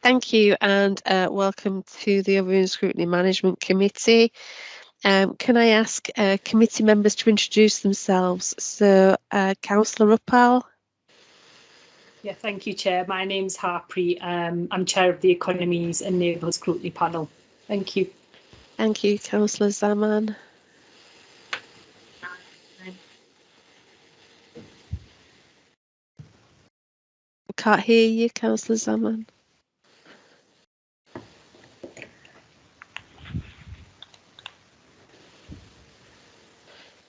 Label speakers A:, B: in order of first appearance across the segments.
A: Thank you, and welcome to the Oversight and Scrutiny Management Committee. Can I ask committee members to introduce themselves? So, Councillor Uppal.
B: Yeah, thank you, Chair. My name's Harpreet. I'm Chair of the Economies and Neighbourhood Scrutiny Panel. Thank you.
A: Thank you, Councillor Zaman. Can't hear you, Councillor Zaman.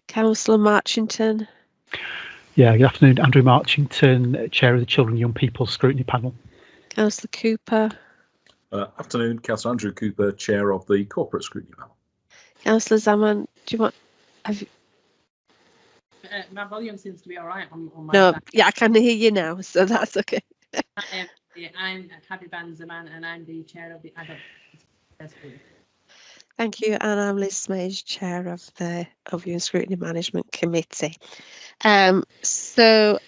A: Councillor Marchington.
C: Yeah, good afternoon. Andrew Marchington, Chair of the Children and Young People Scrutiny Panel.
A: Councillor Cooper.
D: Afternoon, Councillor Andrew Cooper, Chair of the Corporate Scrutiny Panel.
A: Councillor Zaman, do you want?
E: My volume seems to be all right on my
A: No,
E: side.
A: yeah, I can hear you now, so that's okay.
E: I'm Habiban Zaman, and I'm the Chair of the Adult.
A: Thank you, and I'm Liz Smage, Chair of the Oversight and Scrutiny Management Committee. Today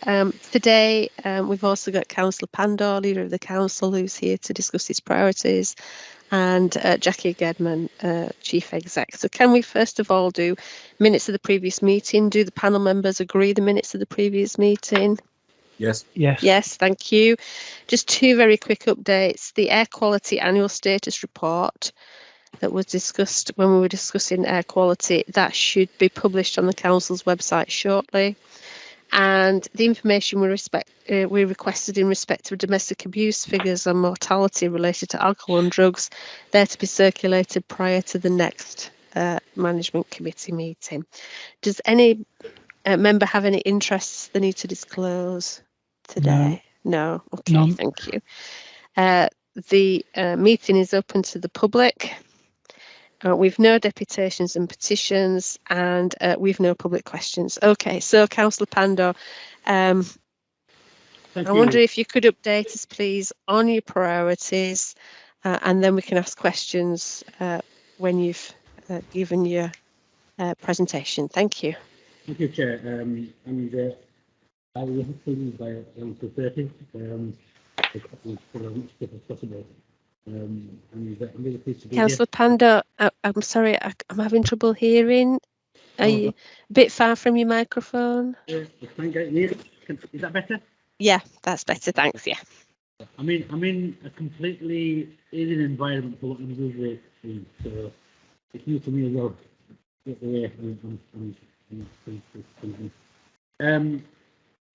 A: we've also got Councillor Pandor, Leader of the Council, who's here to discuss his priorities, and Jackie Gedman, Chief Exec. So can we first of all do minutes of the previous meeting? Do the panel members agree the minutes of the previous meeting?
D: Yes.
C: Yes.
A: Yes, thank you. Just two very quick updates. The air quality annual status report that was discussed when we were discussing air quality, that should be published on the council's website shortly. And the information we requested in respect of domestic abuse figures and mortality related to alcohol and drugs, they're to be circulated prior to the next management committee meeting. Does any member have any interests they need to disclose today? No. Okay,
C: None.
A: Thank you. The meeting is open to the public. We've no deputations and petitions, and we've no public questions. Okay, so Councillor Pandor, I wonder if you could update us, please, on your priorities, and then we can ask questions when you've given your presentation. Thank you.
F: Thank you, Chair. I will hopefully by around 2:30. As possible. I'm really pleased to be
A: Councillor Pandor, I'm sorry, I'm having trouble hearing. Are you a bit far from your microphone?
F: Is that better?
A: Yeah, that's better. Thanks. Yeah.
F: I'm in a completely alien environment for what I'm usually in, so it's new to me as well.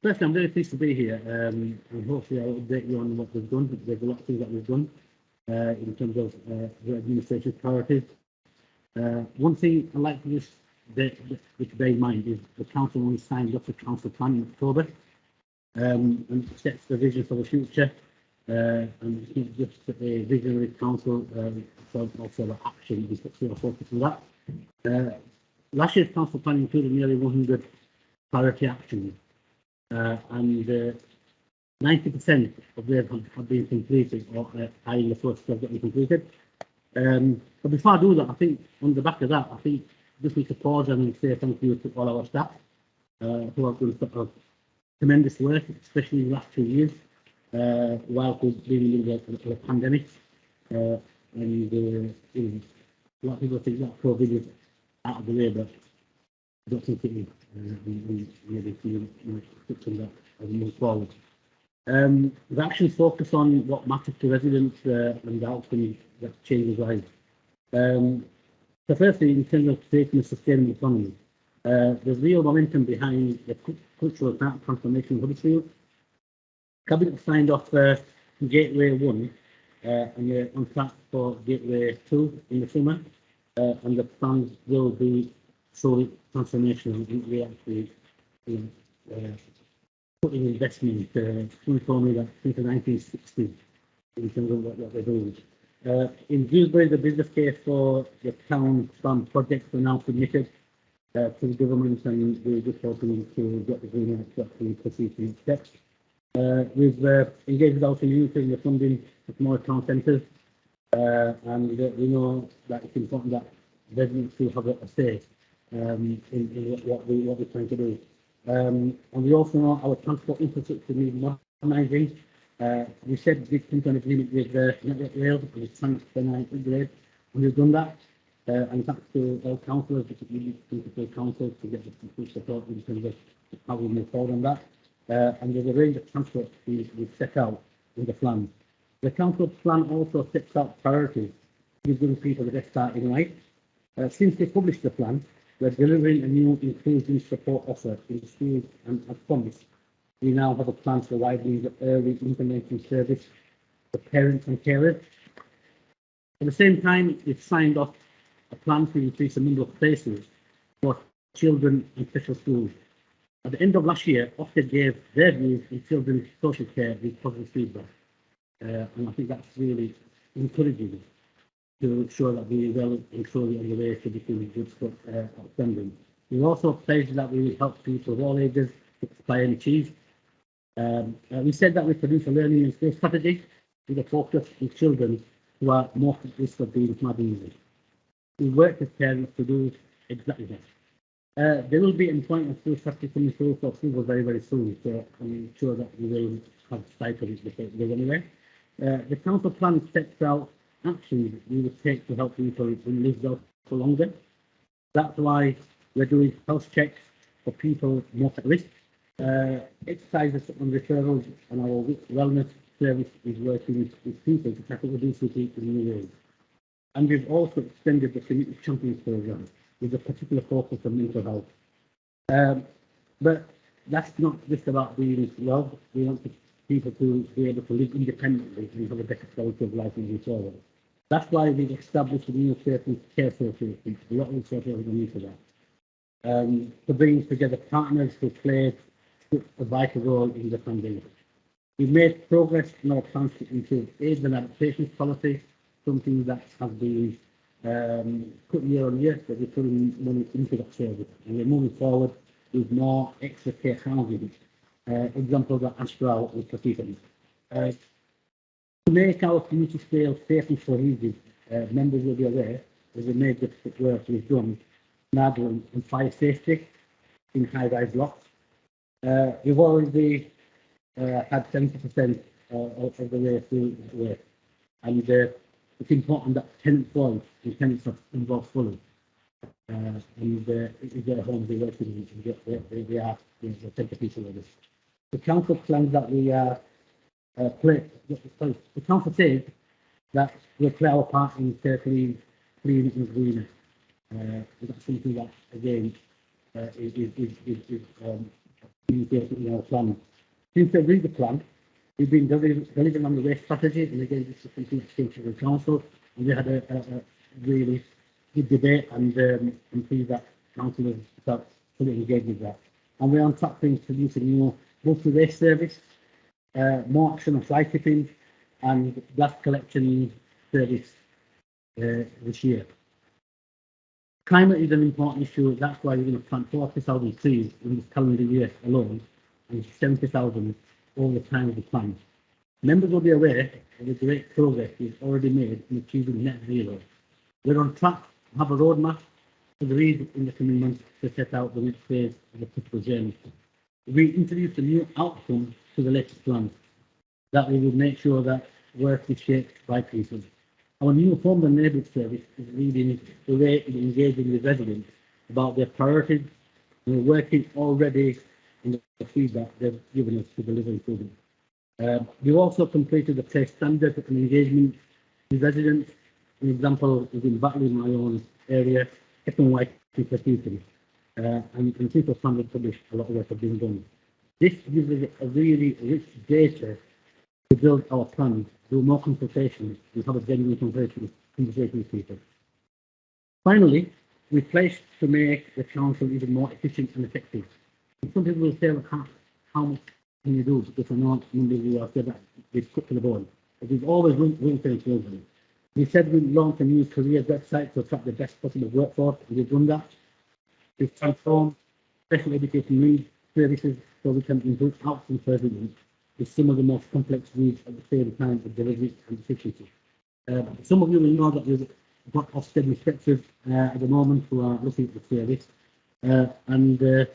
F: Firstly, I'm really pleased to be here, and hopefully I'll update you on what we've done. There's a lot of things that we've done in terms of the administration's priorities. One thing I'd like to just bear in mind is the council only signed up the council plan in October, and sets the vision for the future. And it's not just a visionary council, but also the action is sort of focus on that. Last year's council plan included nearly 100 priority actions, and 90% of them have been completed or are in the process of getting completed. But before I do that, I think on the back of that, I think just need to pause and say thank you to all our staff who have done sort of tremendous work, especially in the last 2 years, while we've been in the pandemic. And a lot of people think that COVID is out of the way, but I don't think it is. Maybe you touch on that as we move forward. The actions focus on what matters to residents and the outcomes that changes lives. So firstly, in terms of creating a sustainable economy, there's real momentum behind the cultural transformation of Huddersfield. Cabinet signed off Gateway 1 and we're on track for Gateway 2 in the summer, and the plans will be solely transformational. We actually put in investment. Someone told me that since the 1960s in terms of what they're doing. In Dewsbury, the business case for the town plan projects are now submitted to the government, and we're just hoping to get the green light to actually proceed to next steps. We've engaged with our community in the funding of more town centres, and we know that it's important that residents will have a say in what we're trying to do. And we also know our transport infrastructure needs modernising, We said we come to an agreement with Network Rail and the transfer upgrade, and we've done that. And thanks to all councillors, particularly the council, to get the full support in terms of how we move forward on that. And there's a range of transport we've set out in the plan. The council plan also sets out priorities to give people the best start in life. Since they published the plan, we're delivering a new inclusion support offer in the schools, and as promised, we now have a plan for widening the early intervention service for parents and carers. At the same time, we've signed off a plan to increase the number of places for children in special schools. At the end of last year, Ofsted gave their views in children's social care with positive feedback. And I think that's really encouraging to show that we will and surely on the way to becoming good outstanding. We also pledged that we will help people of all ages to aspire and achieve. We said that we produce a learning and skills strategy with a focus on children who are more at risk of being mad easy. We work with parents to do exactly that. There will be employment and skills strategy coming through for approval very, very soon, so I'm sure that we will have sight of it before it goes anywhere. The council plan sets out actions we will take to help people who live out for longer. That's why we're doing health checks for people more at risk. Exercises on referrals, and our wellness service is working with people to tackle obesity in new ways. And we've also extended the Community Champions Programme with a particular focus on mental health. But that's not just about being well. We want people to be able to live independently and have a better quality of life moving forward. That's why we've established a new care association. A lot of resources are need for that. To bring together partners who played a vital role in the pandemic. We've made progress in our plans to improve AIDS and adaptation policy, something that has been cut year on year, but we're putting money into that service. And we're moving forward with more extra care housing. Examples are Astral and Kirklees. To make our community scale safe and cohesive, members will be aware there's a major work we've done on fire safety in high-rise blocks. We've already had 70% of the way through the work, and it's important that tenants voice and tenants are involved fully. And if their homes are working, they are the centerpiece of this. The council plans that we are the council says that we'll play our part in Kirklees clean and greener. That's something that again is in our plan. Since we agreed the plan, we've been delivering on the waste strategy, and again, this is something that came to the council, and we had a really good debate, and I'm pleased that councillors felt fully engaged with that. And we're on track to introduce a new multi-waste service, more action on fly tipping, and glass collection service this year. Climate is an important issue. That's why we're going to plant 40,000 trees in this calendar year alone, and 70,000 over the time of the plan. Members will be aware of the great progress we've already made in achieving net zero. We're on track to have a roadmap agreed in the coming months to set out the next phase of the critical journey. We introduced a new outcome to the latest plan that we will make sure that work is shaped by people. Our new home and neighbourhood service is leading the way in engaging with residents about their priorities. We're working already on the feedback they've given us to deliver improvement. We've also completed the place standard and engagement with residents. An example is in Batley, my own area, Epping White, and people standard published a lot of work have been done. This gives us a really rich data to build our plans, do more consultations, and have a genuine conversation with people. Finally, we pledged to make the council even more efficient and effective. And some people will say, well, how much can you do? Because I know you have said that we've put to the board. But we've always room for improvement. We said we'd launch a new career website to attract the best possible workforce, and we've done that. We've transformed special education needs services so we can improve outcomes for residents with some of the most complex needs at the same time of delivery and efficiency. Some of you will know that we've got Ofsted inspectors at the moment who are looking at the service. And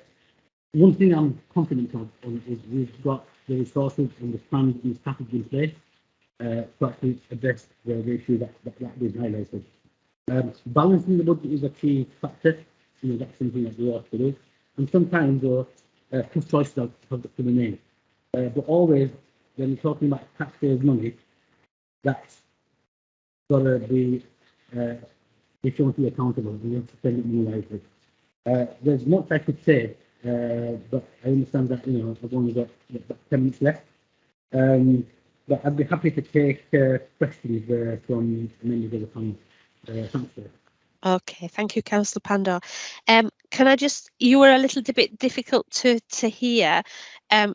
F: one thing I'm confident of is we've got the resources and the plans and strategy in place to actually address the issue that we've highlighted. Balancing the budget is a key factor. That's something that we have to do. And sometimes tough choices have to be made. But always, when you're talking about taxpayers' money, that's got to be shown to be accountable. We have to spend it more wisely. There's much I could say, but I understand that I've only got 10 minutes left. But I'd be happy to take questions from members of the panel. Thanks, sir.
A: Okay, thank you, Councillor Pandor. Can I just, you were a little bit difficult to hear,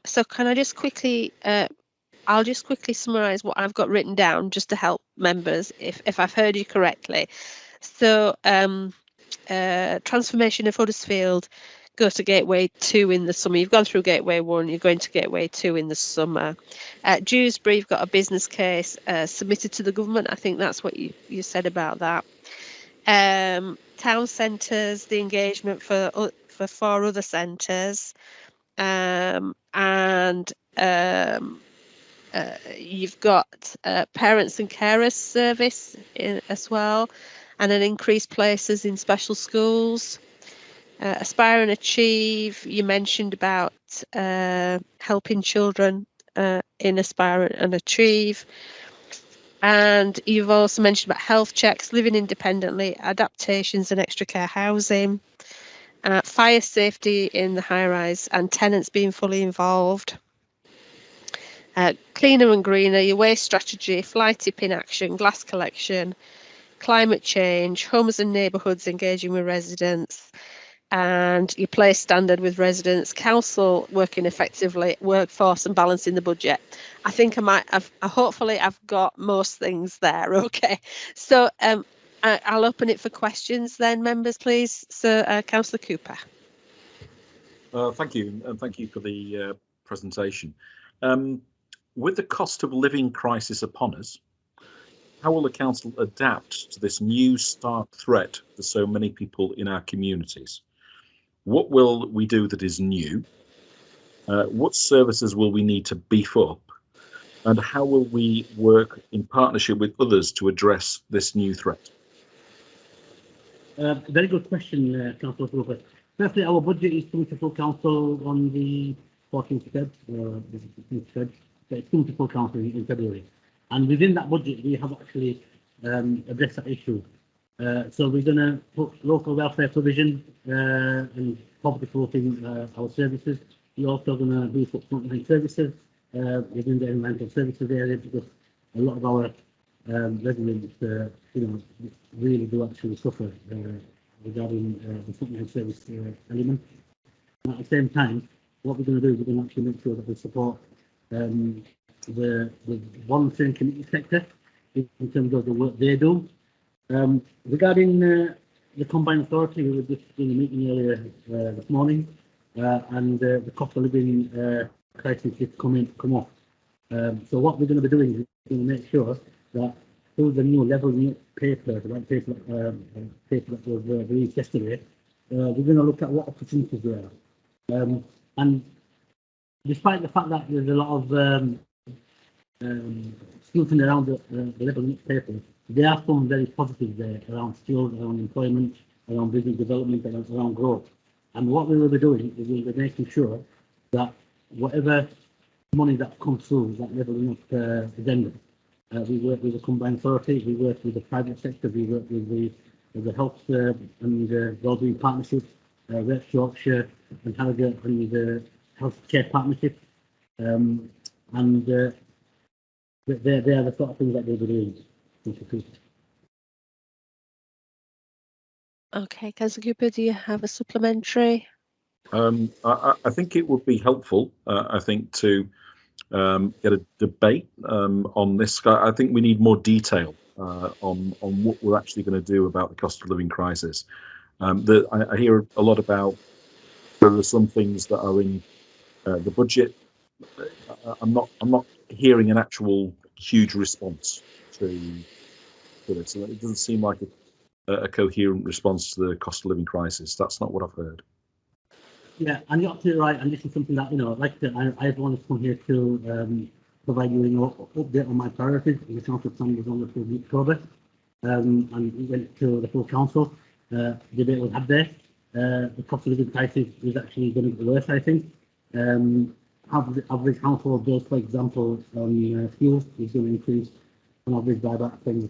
A: so can I just quickly, I'll just quickly summarise what I've got written down just to help members if I've heard you correctly. So transformation of Huddersfield, go to Gateway 2 in the summer. You've gone through Gateway 1, you're going to Gateway 2 in the summer. Dewsbury, you've got a business case submitted to the government. I think that's what you said about that. Town centres, the engagement for 4 other centres, and you've got parents and carers service as well, and an increased places in special schools. Aspire and Achieve, you mentioned about helping children in Aspire and Achieve. And you've also mentioned about health checks, living independently, adaptations and extra care housing, fire safety in the high rise and tenants being fully involved. Cleaner and greener, your waste strategy, fly tipping action, glass collection, climate change, homes and neighbourhoods engaging with residents, and your place standard with residents, council working effectively, workforce and balancing the budget. I think I might have, hopefully I've got most things there. Okay, so I'll open it for questions then, members, please. So Councillor Cooper.
D: Thank you, and thank you for the presentation. With the cost of living crisis upon us, how will the council adapt to this new stark threat for so many people in our communities? What will we do that is new? What services will we need to beef up? And how will we work in partnership with others to address this new threat?
F: Very good question, Councillor Cooper. Firstly, our budget is coming to full council on the 14th of February, the 15th of February. It's coming to full council in February. And within that budget, we have actually addressed that issue. So we're going to put local welfare provision and poverty proofing our services. We're also going to beef up frontline services within the environmental services area, because a lot of our residents, really do actually suffer regarding the frontline service element. And at the same time, what we're going to do is we're going to actually make sure that we support the voluntary and community sector in terms of the work they do. Regarding the combined authority, we were just in a meeting earlier this morning, and the cost of living crisis is come off. So what we're going to be doing is we're going to make sure that through the new level paper, the white paper that was released yesterday, we're going to look at what opportunities there are. And despite the fact that there's a lot of scrutiny around the level paper, there are some very positive there around skills, around employment, around business development, around growth. And what we will be doing is we'll be making sure that whatever money that comes through that leveling up agenda, we work with the combined authority, we work with the private sector, we work with the health and wellbeing partnership, West Yorkshire and Harrogate and the healthcare partnership, and they are the sort of things that we'll be doing.
A: Okay, Councillor Cooper, do you have a supplementary?
D: I think it would be helpful, I think, to get a debate on this. I think we need more detail on what we're actually going to do about the cost of living crisis. I hear a lot about there are some things that are in the budget. I'm not hearing an actual huge response to this. It doesn't seem like a coherent response to the cost of living crisis. That's not what I've heard.
F: Yeah, and you're absolutely right. And this is something that, like I've wanted to come here to provide you an update on my priorities. The council plan was on the 4th of October, and we went to the full council. Debate was had there. The cost of living crisis is actually going to get worse, I think. Average household bills, for example, on fuel is going to increase on average by about £20.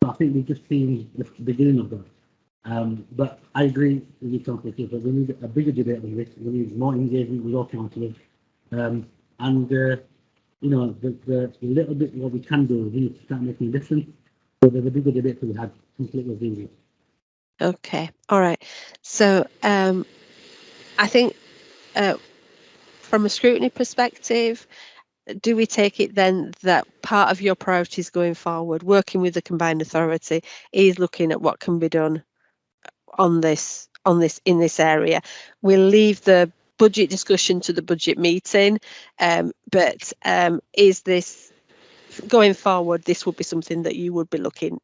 F: So I think we've just seen the beginning of that. But I agree with you, Councillor Cooper, we need a bigger debate on this. We need more engagement with all councillors. The little bit what we can do, we need to start making a difference. So there's a bigger debate that we had completely agree with.
A: Okay, all right. So I think from a scrutiny perspective, do we take it then that part of your priorities going forward, working with the combined authority, is looking at what can be done on this in this area? We'll leave the budget discussion to the budget meeting, but is this going forward? This would be something that you would be looking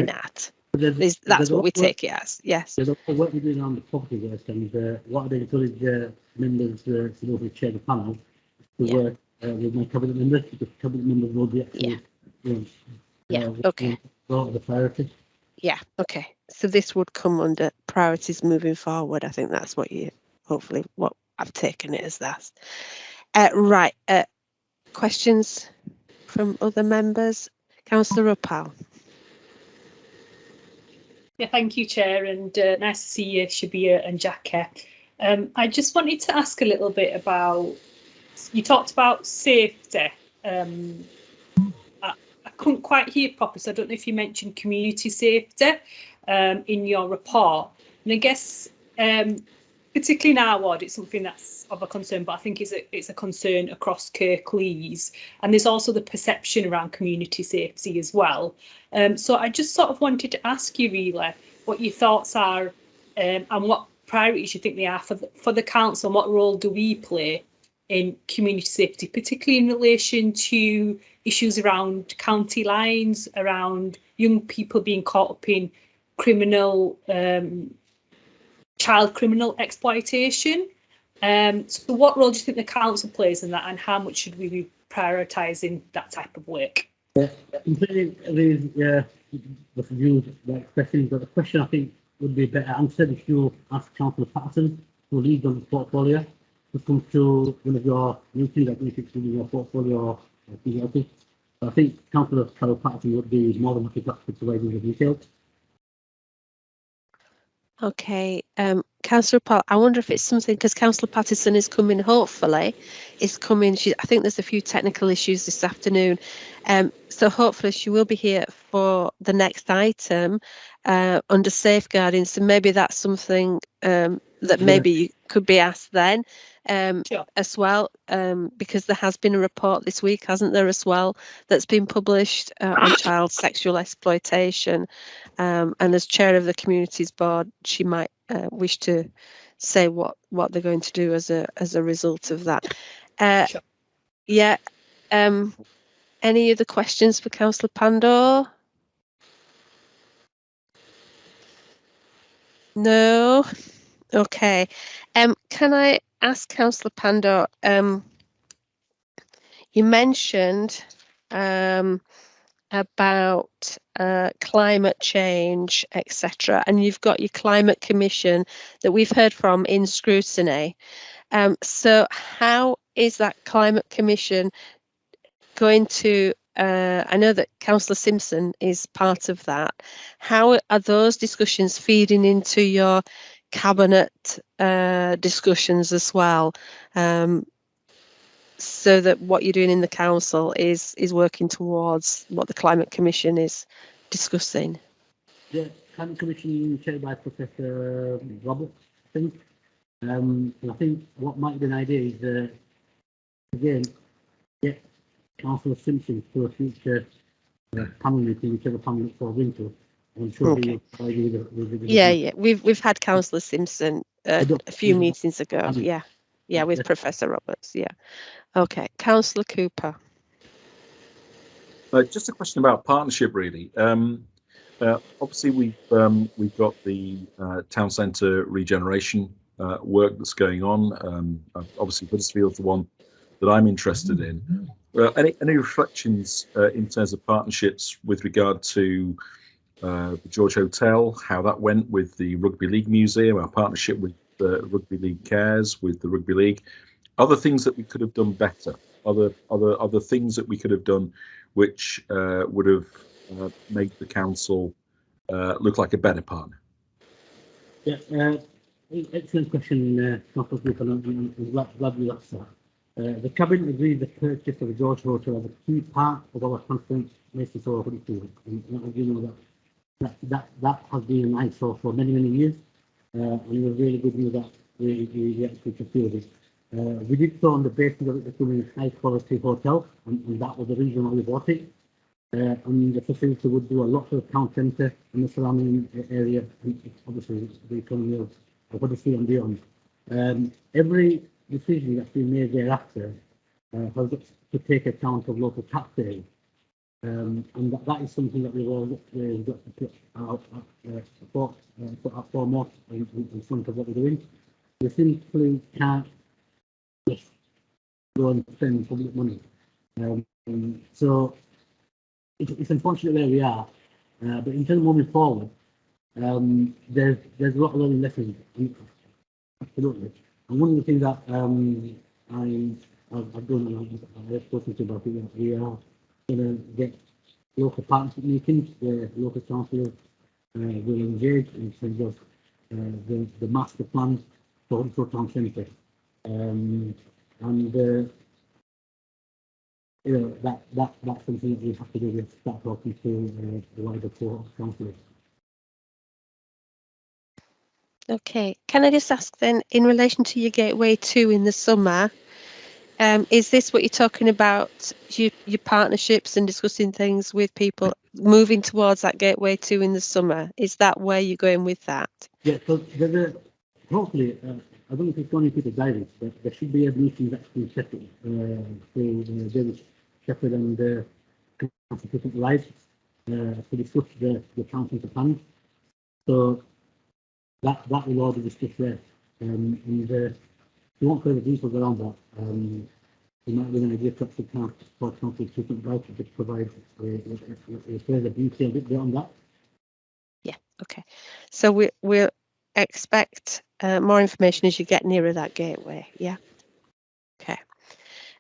A: at. That's what we take it as. Yes.
F: There's a lot of work we're doing on the property list, and what I encourage members to those who chair the panel to work with my cabinet members, because cabinet members will be actually
A: okay.
F: The priority.
A: Yeah, okay. So this would come under priorities moving forward. I think that's what hopefully what I've taken it as that. Right. Questions from other members? Councillor Ruppal.
B: Yeah, thank you, Chair, and nice to see you, Shabir and Jackie. I just wanted to ask a little bit about, you talked about safety. I couldn't quite hear properly, so I don't know if you mentioned community safety in your report. And I guess, particularly in our ward, it's something that's of a concern, but I think it's a concern across Kirklees. And there's also the perception around community safety as well. So I just sort of wanted to ask you really what your thoughts are and what priorities you think they are for the council, and what role do we play in community safety, particularly in relation to issues around county lines, around young people being caught up in criminal, child criminal exploitation. So what role do you think the council plays in that, and how much should we be prioritising that type of work?
F: Yeah, completely agree with the views they're expressing, but the question I think would be better answered if you ask Councillor Patterson, who leads on the portfolio, to come to one of your meetings that you in your portfolio or PLP. So I think Councillor Patterson would be more than happy to provide you with details.
A: Okay, Councillor Paul, I wonder if it's something, because Councillor Patterson is coming, hopefully, is coming. I think there's a few technical issues this afternoon. So hopefully she will be here for the next item under safeguarding. So maybe that's something that maybe you could be asked then as well, because there has been a report this week, hasn't there, as well, that's been published on child sexual exploitation. And as chair of the communities board, she might wish to say what they're going to do as a result of that. Yeah. Any other questions for Councillor Pandor? No. Okay. Can I ask Councillor Pandor? You mentioned about climate change, etc., and you've got your climate commission that we've heard from in Scrutiny. So how is that climate commission going to, I know that Councillor Simpson is part of that. How are those discussions feeding into your cabinet discussions as well? So that what you're doing in the council is working towards what the Climate Commission is discussing.
F: The Climate Commission chaired by Professor Roberts, I think. And I think what might be an idea is, again, get Councillor Simpson to a future panel meeting, whichever panel it falls into. I'm sure
A: Okay.
F: with
A: Yeah. We've had Councillor Simpson a few meetings ago. Yeah, with Professor Roberts. Yeah. Okay, Councillor Cooper.
D: Just a question about partnership, really. Obviously, we've got the town centre regeneration work that's going on. Obviously, Huddersfield's the one that I'm interested in. Any reflections in terms of partnerships with regard to the George Hotel, how that went with the Rugby League Museum, our partnership with the Rugby League Cares, with the Rugby League, other things that we could have done better, other things that we could have done which would have made the council look like a better partner?
F: Yeah, excellent question, Dr. Griffin. I'm glad you asked that. The Cabinet agreed the purchase of the George Hotel as a key part of our transformation for Huddersfield. And you know that has been an eyesore for many years, and we're really good news that we actually fulfilled it. We did so on the basis of it becoming a high quality hotel, and that was the reason why we bought it. And the facility would do a lot for the town centre and the surrounding area, and obviously the economy of Huddersfield and beyond. Every decision that's been made thereafter has got to take account of local taxpayers. And that is something that we've all got to put foremost in front of what we're doing. We simply can't just go and spend public money. So it's unfortunate where we are, but in terms of moving forward, there's a lot of learning lessons, absolutely. And one of the things that I've done, and I've spoken to about it, we are going to get local partnership meetings where local councillors will engage in terms of the master plan for Huddersfield Town Centre. You know, that's something that we have to do. We have to start talking to the wider court of councillors.
A: Okay, can I just ask then, in relation to your Gateway 2 in the summer, is this what you're talking about, your partnerships and discussing things with people moving towards that Gateway 2 in the summer? Is that where you're going with that? Yeah,
F: so hopefully, I don't know if it's going to the diaries, but there should be a meeting that's been set for David Shepherd and Council Live to discuss the council plans. So that will all be discussed there. And if you want further details around that, you might be an idea perhaps the council treatment voucher to provide a further detailed bit on that.
A: Yeah, okay. So we'll expect more information as you get nearer that gateway, yeah? Okay.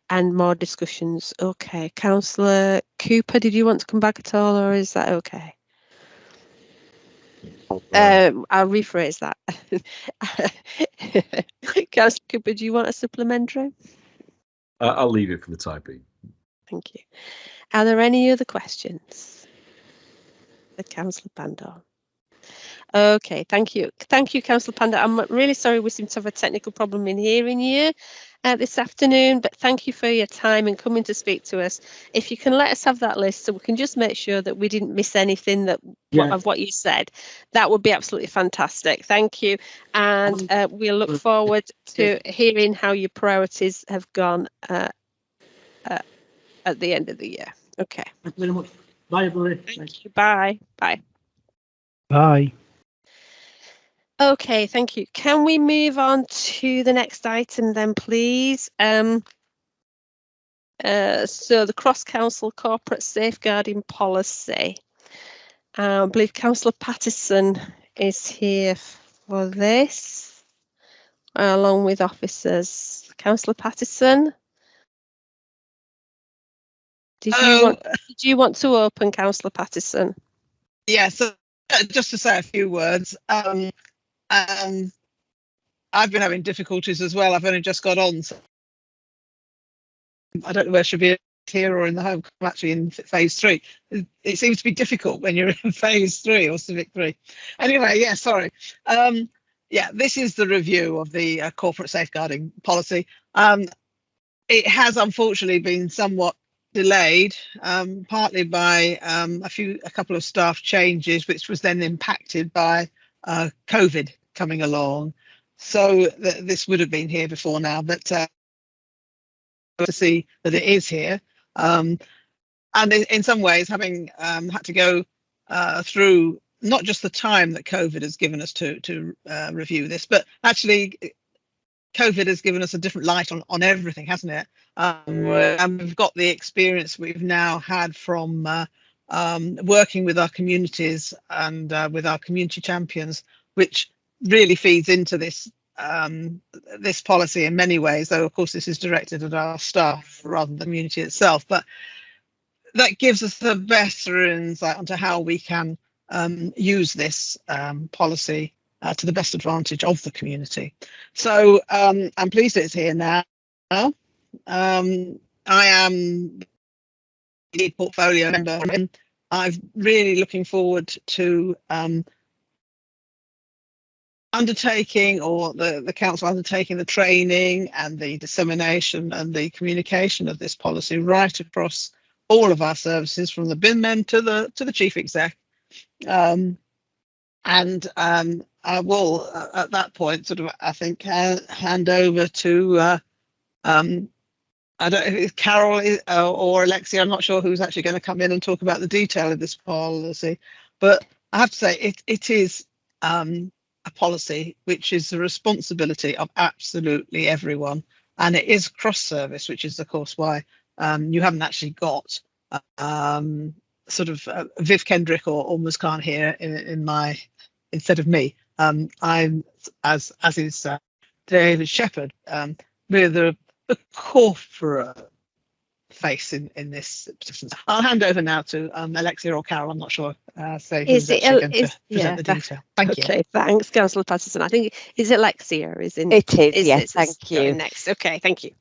A: And more discussions. Okay. Councillor Cooper, did you want to come back at all, or is that okay? I'll rephrase that. Councillor Cooper, do you want a supplementary?
D: I'll leave it for the time being.
A: Thank you. Are there any other questions for Councillor Pandor? Okay, thank you. Thank you, Councillor Pandor. I'm really sorry we seem to have a technical problem in hearing you this afternoon, but thank you for your time and coming to speak to us. If you can let us have that list so we can just make sure that we didn't miss anything of what you said, that would be absolutely fantastic. Thank you. And we'll look forward to hearing how your priorities have gone at the end of the year. Okay.
F: Thank you very much. Bye, everybody.
A: Thank you. Bye. Bye.
C: Bye.
A: Okay, thank you. Can we move on to the next item then, please? So the cross-council corporate safeguarding policy. I believe Councillor Pattison is here for this, along with officers. Councillor Pattison? Did you want to open, Councillor Pattison?
G: Yes, just to say a few words. I've been having difficulties as well. I've only just got on, so I don't know whether I should be here or in the home. I'm actually in phase 3. It seems to be difficult when you're in phase 3 or civic 3. Anyway, yeah, sorry. Yeah, this is the review of the corporate safeguarding policy. It has unfortunately been somewhat delayed, partly by a couple of staff changes, which was then impacted by COVID coming along. So this would have been here before now, but to see that it is here. And in some ways, having had to go through not just the time that COVID has given us to review this, but actually COVID has given us a different light on everything, hasn't it? And we've got the experience we've now had from working with our communities and with our community champions, which really feeds into this this policy in many ways, though of course this is directed at our staff rather than the community itself. But that gives us a better insight onto how we can use this policy to the best advantage of the community. So I'm pleased it's here now. I am the portfolio member, and I'm really looking forward to undertaking, or the council undertaking, the training and the dissemination and the communication of this policy right across all of our services, from the bin men to the chief exec. I will at that point sort of, I think, hand over to I don't know if it's Carol or Alexia. I'm not sure who's actually going to come in and talk about the detail of this policy, but I have to say it is a policy which is the responsibility of absolutely everyone, and it is cross-service, which is of course why you haven't actually got sort of Viv Kendrick or Muskan here in my instead of me. I'm as is David Shepherd. We're the corporate face in this position. I'll hand over now to Alexia or Carol. I'm not sure. Say who's actually going to present the detail. Thank you.
A: Okay, thanks, Councillor Patterson. I think is Alexia, isn't
H: it? It is, yes. Thank you.
A: Next, okay, thank you.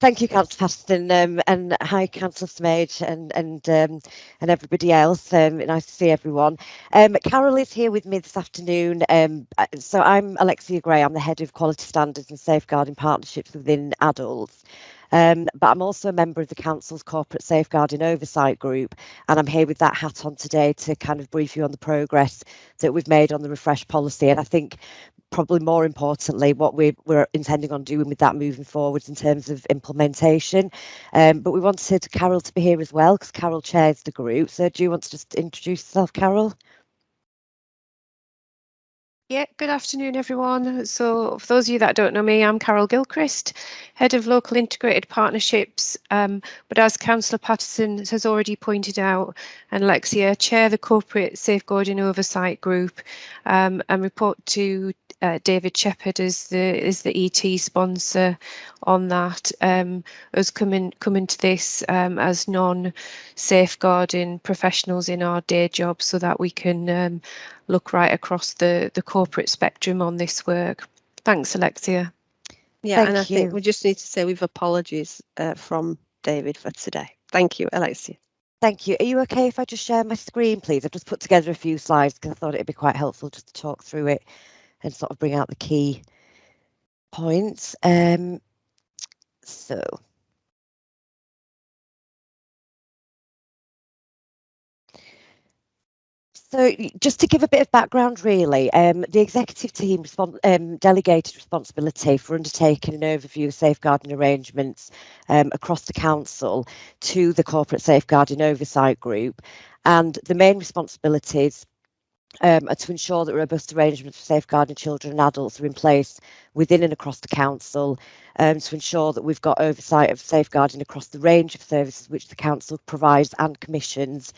H: Thank you, Councillor Patterson, and hi, Councillor Smade and everybody else. Nice to see everyone. Carol is here with me this afternoon. So I'm Alexia Gray. I'm the head of Quality Standards and Safeguarding Partnerships within Adults. But I'm also a member of the Council's Corporate Safeguarding Oversight Group, and I'm here with that hat on today to kind of brief you on the progress that we've made on the refresh policy. And I think probably more importantly, what we're intending on doing with that moving forwards in terms of implementation. But we wanted Carol to be here as well, because Carol chairs the group. So do you want to just introduce yourself, Carol?
A: Yeah, good afternoon, everyone. So for those of you that don't know me, I'm Carol Gilchrist, Head of Local Integrated Partnerships. But as Councillor Patterson has already pointed out, and Alexia, chair the Corporate Safeguarding Oversight Group, and report to David Shepherd as the ET sponsor on that. Us coming to this as non-safeguarding professionals in our day job, so that we can look right across the corporate spectrum on this work. Thanks, Alexia. Yeah, I think we just need to say we've apologies from David for today. Thank you, Alexia.
H: Thank you. Are you okay if I just share my screen, please? I've just put together a few slides because I thought it'd be quite helpful just to talk through it and sort of bring out the key points. So just to give a bit of background, really, the executive team delegated responsibility for undertaking an overview of safeguarding arrangements across the council to the Corporate Safeguarding Oversight Group, and the main responsibilities are to ensure that robust arrangements for safeguarding children and adults are in place within and across the council, to ensure that we've got oversight of safeguarding across the range of services which the council provides and commissions,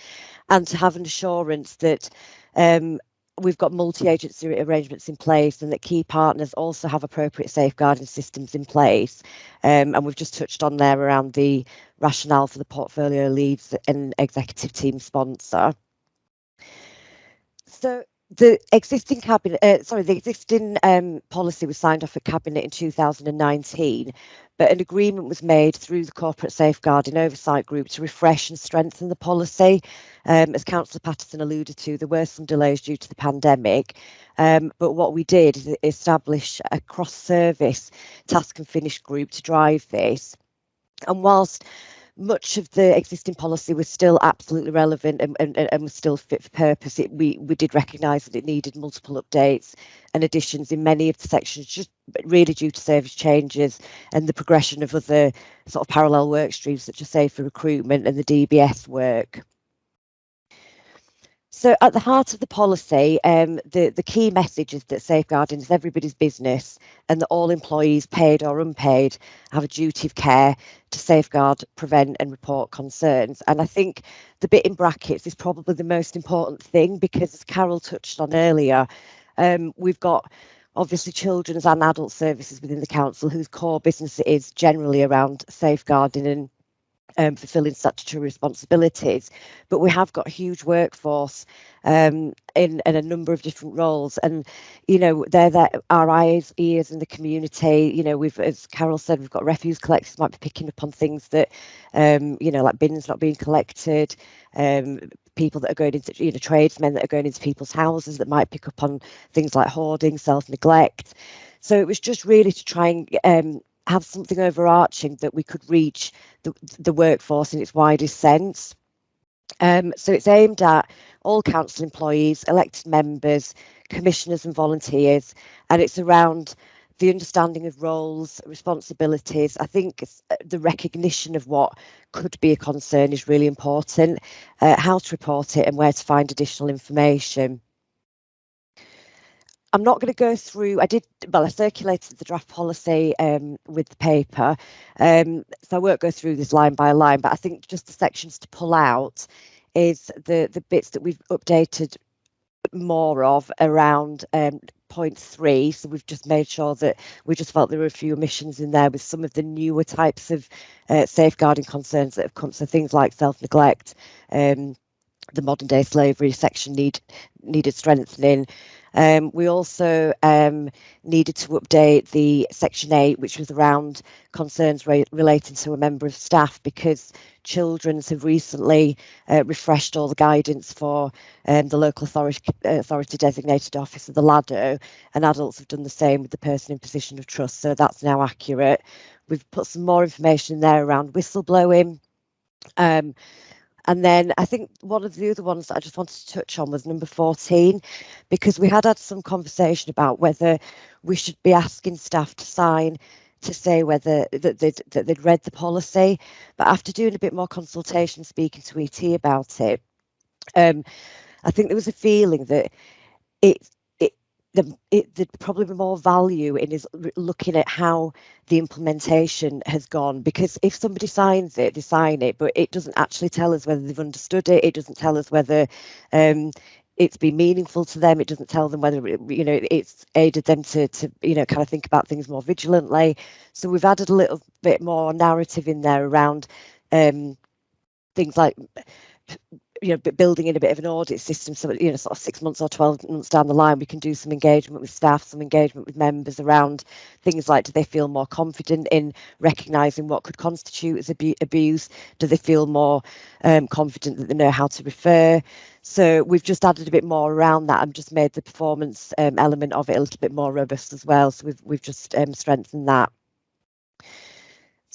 H: and to have an assurance that we've got multi-agency arrangements in place and that key partners also have appropriate safeguarding systems in place. And we've just touched on there around the rationale for the portfolio leads and executive team sponsor. So the existing policy was signed off at Cabinet in 2019, but an agreement was made through the Corporate Safeguarding Oversight Group to refresh and strengthen the policy. As Councillor Patterson alluded to, there were some delays due to the pandemic, but what we did is establish a cross-service task and finish group to drive this. And whilst much of the existing policy was still absolutely relevant and was still fit for purpose, we did recognise that it needed multiple updates and additions in many of the sections, just really due to service changes and the progression of other sort of parallel work streams such as safer recruitment and the DBS work. So at the heart of the policy, the key message is that safeguarding is everybody's business and that all employees, paid or unpaid, have a duty of care to safeguard, prevent and report concerns. And I think the bit in brackets is probably the most important thing, because as Carol touched on earlier, we've got obviously children's and adult services within the council whose core business is generally around safeguarding and fulfilling statutory responsibilities, but we have got a huge workforce in a number of different roles, and you know they're our eyes, ears in the community. You know, we've, as Carol said, we've got refuse collectors might be picking up on things that you know, like bins not being collected, people that are going into, you know, tradesmen that are going into people's houses that might pick up on things like hoarding, self-neglect. So it was just really to try and have something overarching that we could reach the workforce in its widest sense. So it's aimed at all council employees, elected members, commissioners and volunteers, and it's around the understanding of roles, responsibilities. I think the recognition of what could be a concern is really important, how to report it and where to find additional information. I'm not going to go through, I circulated the draft policy with the paper, so I won't go through this line by line, but I think just the sections to pull out is the bits that we've updated more of around point 3. So we've just made sure that we just felt there were a few omissions in there with some of the newer types of safeguarding concerns that have come, so things like self-neglect, the modern day slavery section needed strengthening. We also needed to update the section 8, which was around concerns relating to a member of staff, because Children's have recently refreshed all the guidance for the local authority designated officer, the LADO, and adults have done the same with the person in position of trust, so that's now accurate. We've put some more information there around whistleblowing. And then I think one of the other ones that I just wanted to touch on was number 14, because we had some conversation about whether we should be asking staff to sign to say whether that they'd read the policy. But after doing a bit more consultation, speaking to ET about it, I think there was a feeling that there'd probably be more value in is looking at how the implementation has gone, because if somebody signs it, they sign it, but it doesn't actually tell us whether they've understood it. It doesn't tell us whether it's been meaningful to them. It doesn't tell them whether it's aided them to kind of think about things more vigilantly. So we've added a little bit more narrative in there around things like building in a bit of an audit system, so sort of 6 months or 12 months down the line we can do some engagement with staff, some engagement with members around things like, do they feel more confident in recognising what could constitute as abuse? Do they feel more confident that they know how to refer? So we've just added a bit more around that and just made the performance element of it a little bit more robust as well, so we've just strengthened that.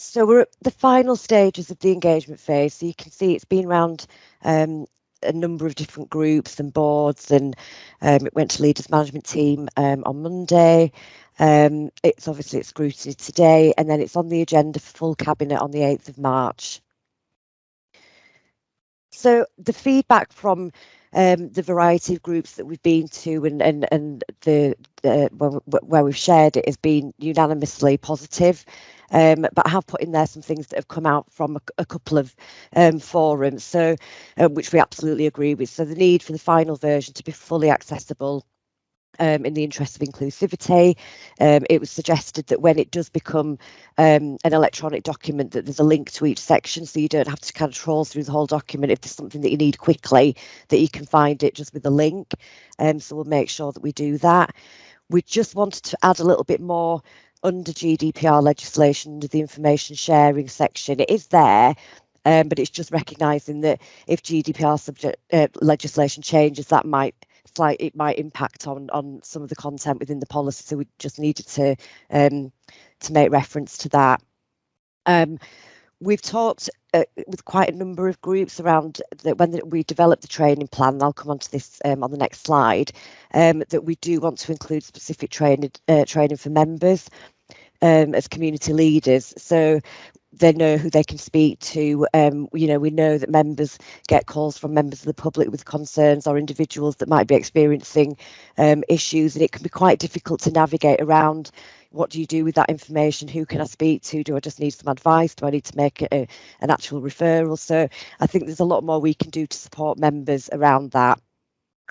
H: So we're at the final stages of the engagement phase. So you can see it's been around a number of different groups and boards, and it went to leaders management team on Monday. It's obviously at Scrutiny today, and then it's on the agenda for full cabinet on the 8th of March. So the feedback from the variety of groups that we've been to and where we've shared it has been unanimously positive. But I have put in there some things that have come out from a couple of forums, so which we absolutely agree with. So the need for the final version to be fully accessible in the interest of inclusivity. It was suggested that when it does become an electronic document, that there's a link to each section, so you don't have to kind of trawl through the whole document. If there's something that you need quickly, that you can find it just with a link. So we'll make sure that we do that. We just wanted to add a little bit more under GDPR legislation, under the information sharing section. It is there, but it's just recognising that if GDPR legislation changes, that might impact on some of the content within the policy. So we just needed to make reference to that. We've talked with quite a number of groups around that when we develop the training plan, and I'll come on to this on the next slide, that we do want to include specific training for members as community leaders. So they know who they can speak to. You know, we know that members get calls from members of the public with concerns, or individuals that might be experiencing issues, and it can be quite difficult to navigate around. What do you do with that information? Who can I speak to? Do I just need some advice? Do I need to make an actual referral? So I think there's a lot more we can do to support members around that.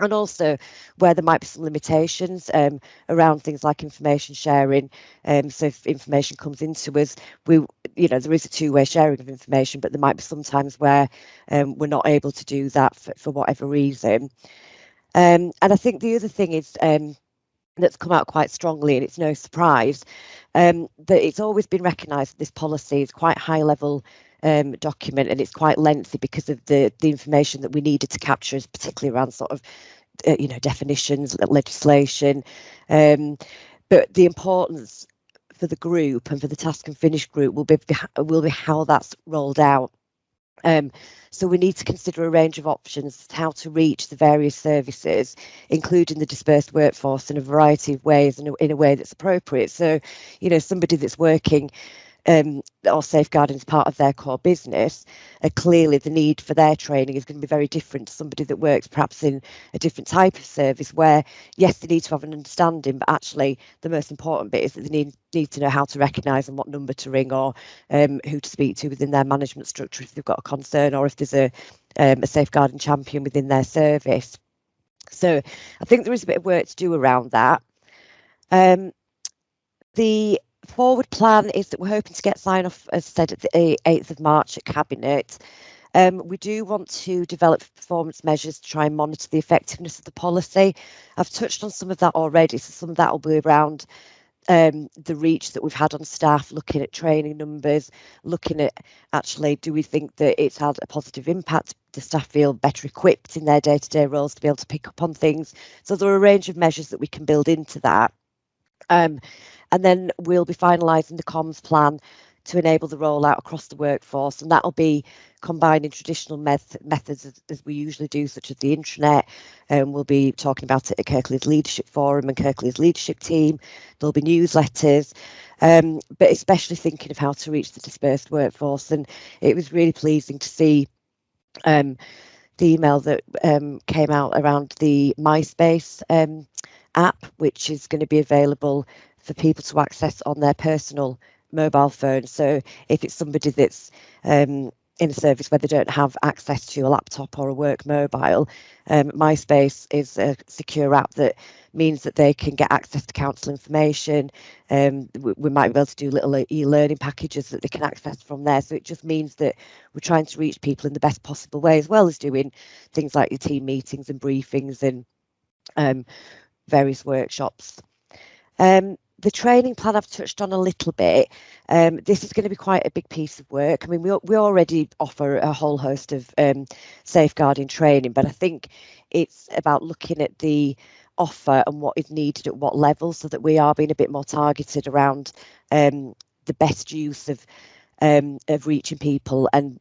H: And also where there might be some limitations around things like information sharing. So if information comes into us, there is a two-way sharing of information, but there might be some times where we're not able to do that for whatever reason. And I think the other thing is that's come out quite strongly, and it's no surprise, that it's always been recognised that this policy is quite high level document, and it's quite lengthy because of the information that we needed to capture, particularly around sort of definitions, legislation, but the importance for the group and for the task and finish group will be how that's rolled out. So we need to consider a range of options as to how to reach the various services, including the dispersed workforce, in a variety of ways and in a way that's appropriate. So, somebody that's working or safeguarding as part of their core business, clearly the need for their training is going to be very different to somebody that works perhaps in a different type of service, where yes, they need to have an understanding, but actually the most important bit is that they need to know how to recognise and what number to ring, or who to speak to within their management structure if they've got a concern, or if there's a safeguarding champion within their service. So I think there is a bit of work to do around that. The forward plan is that we're hoping to get sign off, as said, at the 8th of March at Cabinet. We do want to develop performance measures to try and monitor the effectiveness of the policy. I've touched on some of that already, so some of that will be around the reach that we've had on staff, looking at training numbers, looking at actually, do we think that it's had a positive impact? Do staff feel better equipped in their day-to-day roles to be able to pick up on things? So there are a range of measures that we can build into that. And then we'll be finalising the comms plan to enable the rollout across the workforce, and that'll be combining traditional methods as we usually do, such as the intranet. We'll be talking about it at Kirklees Leadership Forum and Kirklees Leadership Team. There'll be newsletters, but especially thinking of how to reach the dispersed workforce. And it was really pleasing to see the email that came out around the MySpace app, which is going to be available for people to access on their personal mobile phone. So if it's somebody that's in a service where they don't have access to a laptop or a work mobile, MySpace is a secure app that means that they can get access to council information. We might be able to do little e-learning packages that they can access from there. So it just means that we're trying to reach people in the best possible way, as well as doing things like your team meetings and briefings and various workshops. The training plan I've touched on a little bit. This is going to be quite a big piece of work. I mean, we already offer a whole host of safeguarding training, but I think it's about looking at the offer and what is needed at what level, so that we are being a bit more targeted around the best use of reaching people and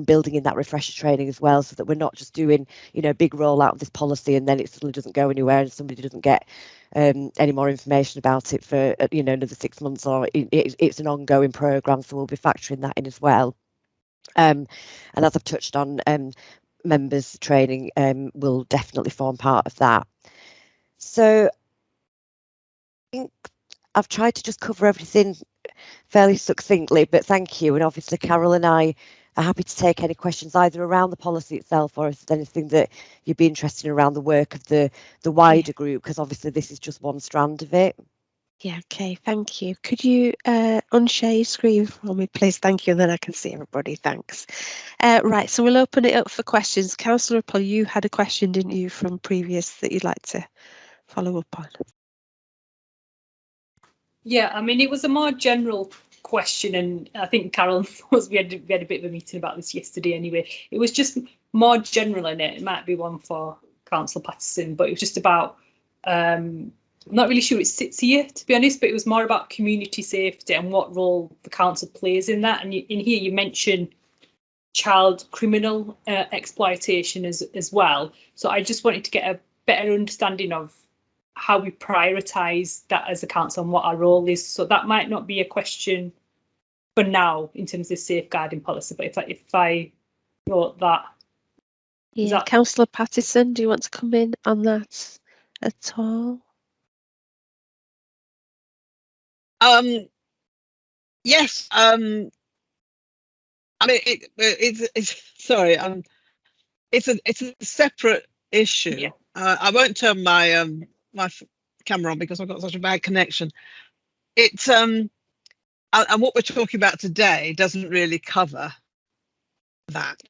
H: building in that refresher training as well, so that we're not just doing a big rollout of this policy and then it suddenly doesn't go anywhere and somebody doesn't get any more information about it for another 6 months, or it's an ongoing programme. So we'll be factoring that in as well. And as I've touched on, members training will definitely form part of that. So I think I've tried to just cover everything fairly succinctly, but thank you. And obviously Carol and I are happy to take any questions either around the policy itself, or if there's anything that you'd be interested in around the work of the wider group, because obviously this is just one strand of it.
A: Yeah, okay, thank you. Could you unshare your screen for me, please? Thank you, and then I can see everybody. Thanks. Right, so we'll open it up for questions. Councillor Paul, you had a question, didn't you, from previous that you'd like to follow up on?
B: Yeah, I mean, it was a more general question, and I think Carol was we had a bit of a meeting about this yesterday anyway. It was just more general in it. It might be one for Councillor Patterson, but it was just about I'm not really sure it sits here, to be honest, but it was more about community safety and what role the council plays in that. And in here you mentioned child criminal exploitation as well. So I just wanted to get a better understanding of how we prioritise that as a council and what our role is. So that might not be a question for now in terms of safeguarding policy. But if I wrote that,
A: Yeah, Councillor Pattison, do you want to come in on that at all?
G: Yes. I mean, it's sorry. It's a separate issue.
B: Yeah.
G: I won't turn my my camera on because I've got such a bad connection. It's and what we're talking about today doesn't really cover that.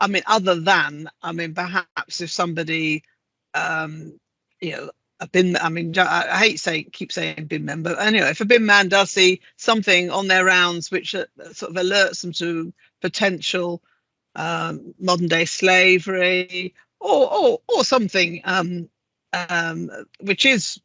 G: I mean, other than, I mean, perhaps if somebody, you know, a bin, I mean, I hate keep saying bin man, but anyway, if a bin man does see something on their rounds which sort of alerts them to potential modern day slavery or something which is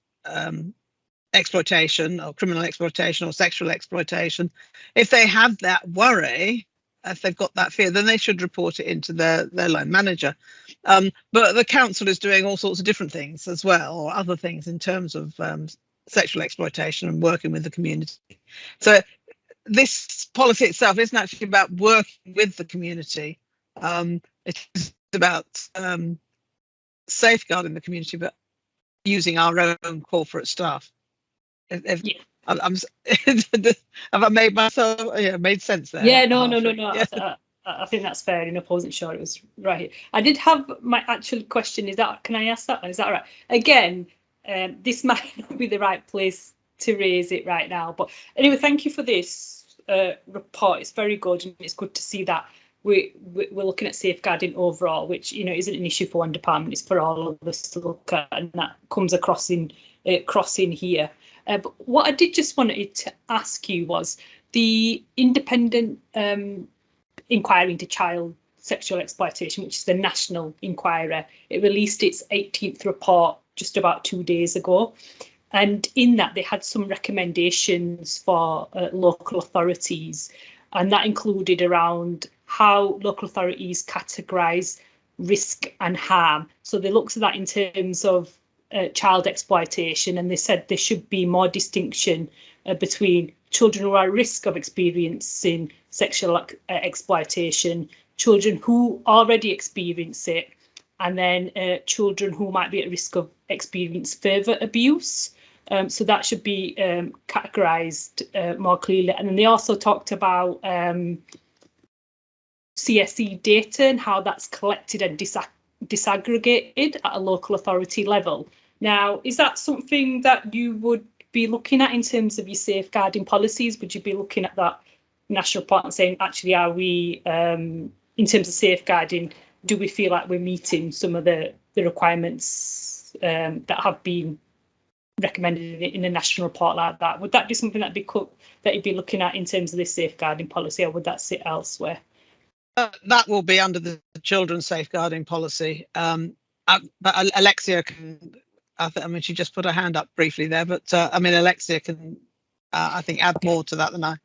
G: exploitation or criminal exploitation or sexual exploitation, if they have that worry, if they've got that fear, then they should report it into their line manager. But the council is doing all sorts of different things as well, or other things in terms of sexual exploitation and working with the community. So this policy itself isn't actually about working with the community. It's about safeguarding the community, but using our own corporate staff. Have I made myself made sense there?
B: Yeah, no.
G: Yeah.
B: I think that's fair enough. I wasn't sure it was right here. I did have my actual question. Can I ask that one? Is that all right? Again, this might not be the right place to raise it right now, but anyway, thank you for this report. It's very good, and it's good to see that we're looking at safeguarding overall, which isn't an issue for one department; it's for all of us to look at, and that comes across in here. But what I did just wanted to ask you was the independent inquiry into child sexual exploitation, which is the National Inquirer. It released its 18th report just about 2 days ago. And in that, they had some recommendations for local authorities. And that included around how local authorities categorise risk and harm. So they looked at that in terms of child exploitation, and they said there should be more distinction between children who are at risk of experiencing sexual exploitation, children who already experience it, and then children who might be at risk of experiencing further abuse. So that should be categorised more clearly. And then they also talked about CSE data and how that's collected and disaggregated at a local authority level. Now, is that something that you would be looking at in terms of your safeguarding policies? Would you be looking at that national report and saying, actually, are we, in terms of safeguarding, do we feel like we're meeting some of the requirements that have been recommended in a national report like that? Would that be something that you'd be looking at in terms of this safeguarding policy, or would that sit elsewhere?
G: That will be under the children's safeguarding policy. But Alexia can, I mean, she just put her hand up briefly there, but I mean, Alexia can, I think, add more to that than I.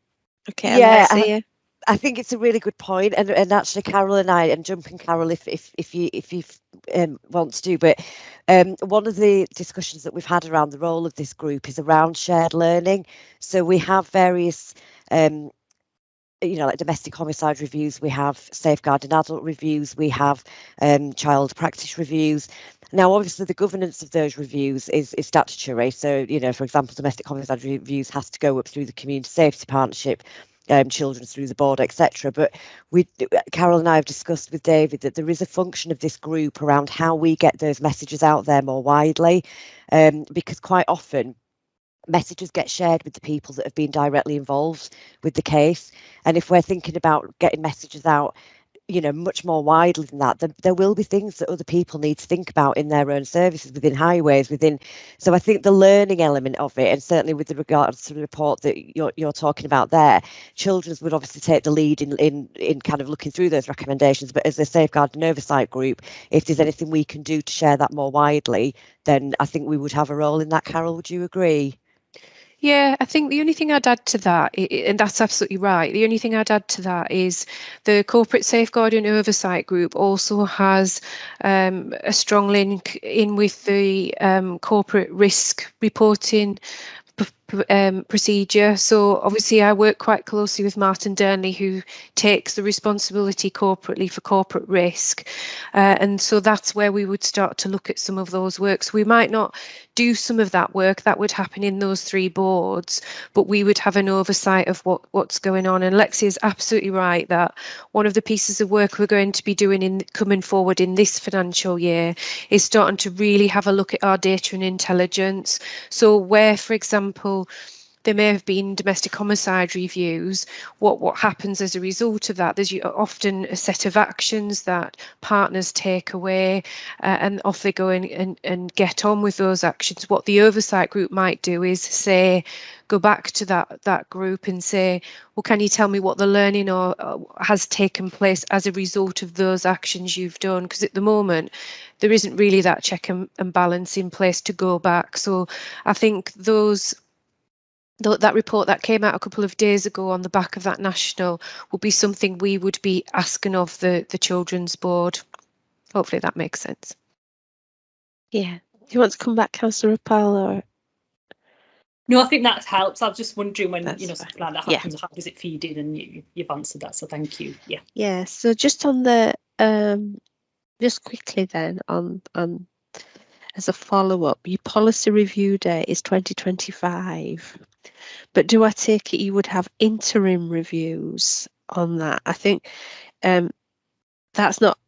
A: Okay,
H: Yeah,
A: Alexia.
H: I think it's a really good point, and actually, Carol and I, and jumping Carol if you want to do, but one of the discussions that we've had around the role of this group is around shared learning. So we have various like domestic homicide reviews, we have safeguarding adult reviews, we have child practice reviews. Now, obviously, the governance of those reviews is statutory. So, for example, domestic homicide reviews has to go up through the community safety partnership, children through the board, etc. But Carol and I have discussed with David that there is a function of this group around how we get those messages out there more widely, because quite often messages get shared with the people that have been directly involved with the case. And if we're thinking about getting messages out, much more widely than that, there will be things that other people need to think about in their own services, within highways, so I think the learning element of it, and certainly with regards to the report that you're talking about there, children's would obviously take the lead in kind of looking through those recommendations. But as a safeguarding oversight group, if there's anything we can do to share that more widely, then I think we would have a role in that. Carol, would you agree?
A: Yeah, I think the only thing I'd add to that, and that's absolutely right, the only thing I'd add to that is the Corporate Safeguarding Oversight Group also has a strong link in with the corporate risk reporting
I: procedure. So obviously I work quite closely with Martin Durnley, who takes the responsibility corporately for corporate risk. And so that's where we would start to look at some of those works. We might not do some of that work, that would happen in those 3 boards, but we would have an oversight of what's going on. And Lexi is absolutely right that one of the pieces of work we're going to be doing in coming forward in this financial year is starting to really have a look at our data and intelligence. So where, for example, there may have been domestic homicide reviews, what happens as a result of that? There's often a set of actions that partners take away, and off they go and get on with those actions. What the oversight group might do is say, go back to that group and say, well, can you tell me what the learning or has taken place as a result of those actions you've done? Because at the moment, there isn't really that check and balance in place to go back. So I think that report that came out a couple of days ago on the back of that national will be something we would be asking of the Children's Board. Hopefully that makes sense.
A: Yeah. Do you want to come back, Councillor Rapal, or?
B: No, I think that helps. I was just wondering when
A: That's
B: something like that
A: Yeah.
B: happens, how does it feed in? And you've answered that, so thank you. Yeah.
A: Yeah. So just on the just quickly then on as a follow-up, your policy review date is 2025. But do I take it you would have interim reviews on that? I think that's not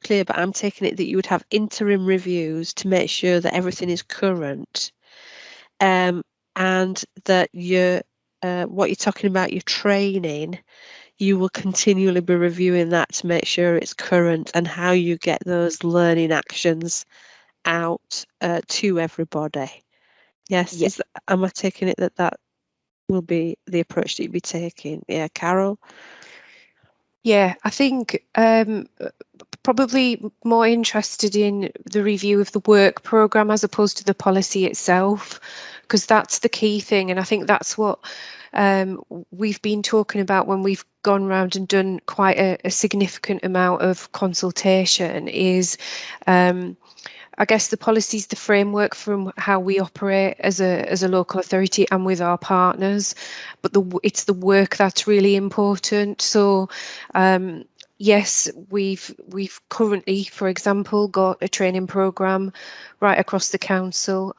A: clear, but I'm taking it that you would have interim reviews to make sure that everything is current, and that what you're talking about, your training, you will continually be reviewing that to make sure it's current and how you get those learning actions out to everybody. Yes,
H: Yeah.
A: am I taking it that will be the approach that you'll be taking? Yeah, Carol?
I: Yeah, I think probably more interested in the review of the work programme as opposed to the policy itself, because that's the key thing. And I think that's what we've been talking about when we've gone around and done quite a significant amount of consultation is I guess the policy is the framework from how we operate as a local authority and with our partners, but it's the work that's really important. So yes, we've currently, for example, got a training programme right across the council.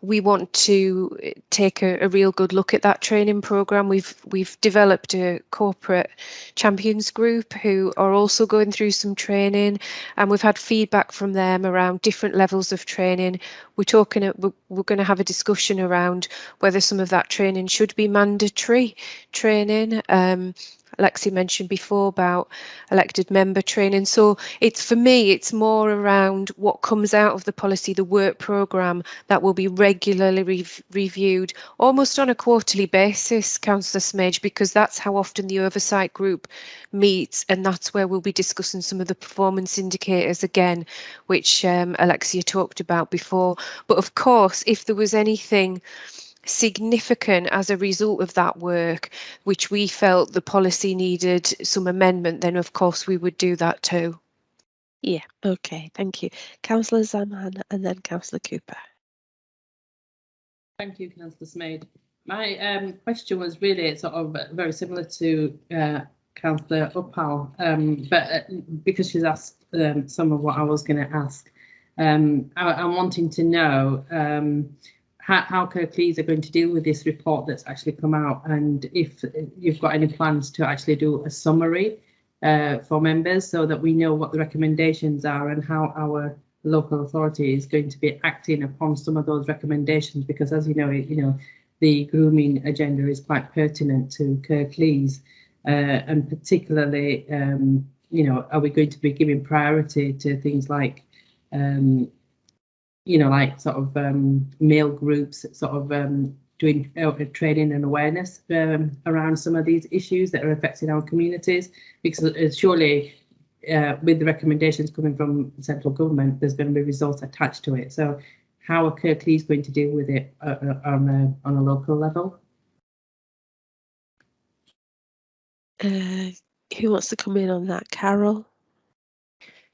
I: We want to take a real good look at that training programme. We've developed a corporate champions group who are also going through some training, and we've had feedback from them around different levels of training. We're going to have a discussion around whether some of that training should be mandatory training. Lexi mentioned before about elected member training. So for me, it's more around what comes out of the policy, the work programme that will be regularly reviewed almost on a quarterly basis, Councillor Smage, because that's how often the oversight group meets, and that's where we'll be discussing some of the performance indicators again, which Alexia talked about before. But of course, if there was anything significant as a result of that work, which we felt the policy needed some amendment, then of course we would do that too.
A: Yeah, okay, thank you. Councillor Zaman and then Councillor Cooper.
E: Thank you, Councillor Smade. My question was really sort of very similar to Councillor Uppal, but because she's asked some of what I was going to ask, I'm wanting to know how Kirklees are going to deal with this report that's actually come out, and if you've got any plans to actually do a summary for members so that we know what the recommendations are and how our local authority is going to be acting upon some of those recommendations, because as you know, the grooming agenda is quite pertinent to Kirklees, and particularly, are we going to be giving priority to things like like sort of male groups sort of doing training and awareness around some of these issues that are affecting our communities, because surely with the recommendations coming from central government, there's going to be results attached to it. So how are Kirklees going to deal with it on a local level?
A: Who wants to come in on that? Carol?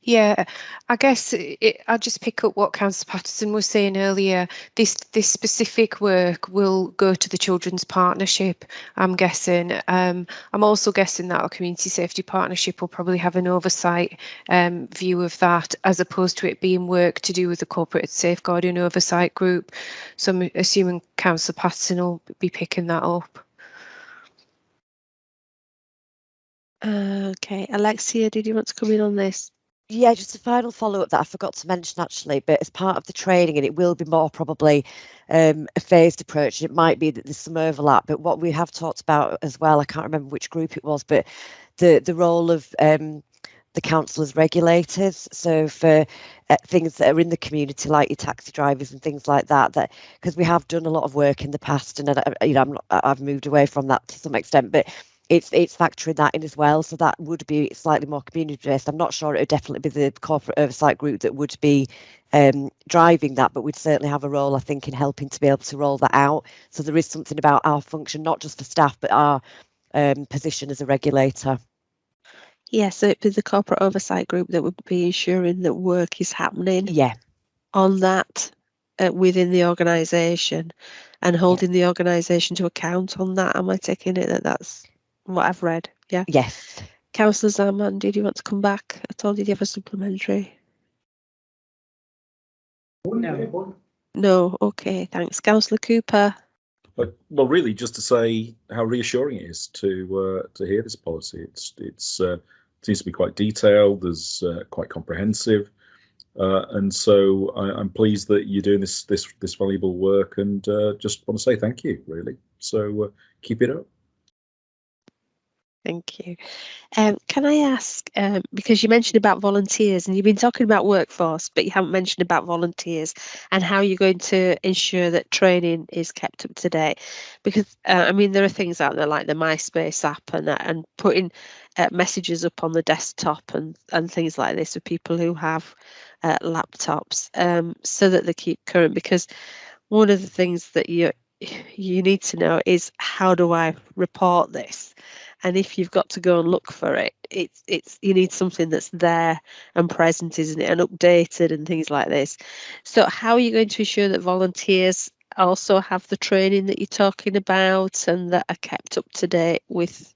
I: Yeah, I guess I'll just pick up what Councillor Patterson was saying earlier. This specific work will go to the Children's Partnership, I'm guessing. I'm also guessing that our Community Safety Partnership will probably have an oversight view of that, as opposed to it being work to do with the Corporate Safeguarding Oversight Group. So I'm assuming Councillor Patterson will be picking that up.
A: Okay, Alexia, did you want to come in on this?
H: Yeah, just a final follow-up that I forgot to mention actually, but as part of the training, and it will be more probably a phased approach, it might be that there's some overlap, but what we have talked about as well, I can't remember which group it was, but the role of the council as regulators. So for things that are in the community, like your taxi drivers and things like that, because we have done a lot of work in the past, and I've moved away from that to some extent, but it's factoring that in as well. So that would be slightly more community based. I'm not sure it would definitely be the corporate oversight group that would be driving that, but we'd certainly have a role, I think, in helping to be able to roll that out. So there is something about our function, not just for staff, but our position as a regulator.
A: Yeah, so it'd be the corporate oversight group that would be ensuring that work is happening on that within the organisation and holding the organisation to account on that. Am I taking it that that's what I've read? Yeah.
H: Yes.
A: Councillor Zaman, did you want to come back at all? Did you have a supplementary?
E: No.
A: No. Okay, thanks. Councillor Cooper.
D: Well, really, just to say how reassuring it is to hear this policy. It's seems to be quite detailed. There's quite comprehensive, and so I'm pleased that you're doing this valuable work. And just want to say thank you, really. So keep it up.
A: Thank you. Can I ask, because you mentioned about volunteers and you've been talking about workforce, but you haven't mentioned about volunteers and how you're going to ensure that training is kept up to date? Because, I mean, there are things out there like the MySpace app and putting messages up on the desktop and things like this for people who have laptops so that they keep current. Because one of the things that you need to know is, how do I report this? And if you've got to go and look for it, it's you need something that's there and present, isn't it, and updated and things like this. So how are you going to ensure that volunteers also have the training that you're talking about and that are kept up to date with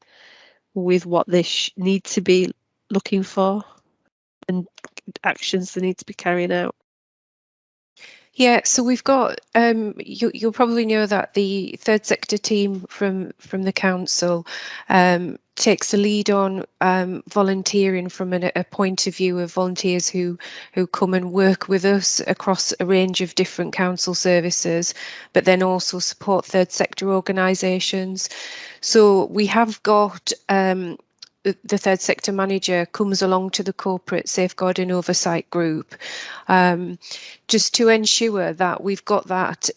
A: what they need to be looking for and actions they need to be carrying out?
I: Yeah, so we've got, you'll probably know that the third sector team from the council takes a lead on volunteering from a point of view of volunteers who come and work with us across a range of different council services, but then also support third sector organisations. So we have got the third sector manager comes along to the corporate safeguarding oversight group just to ensure that we've got that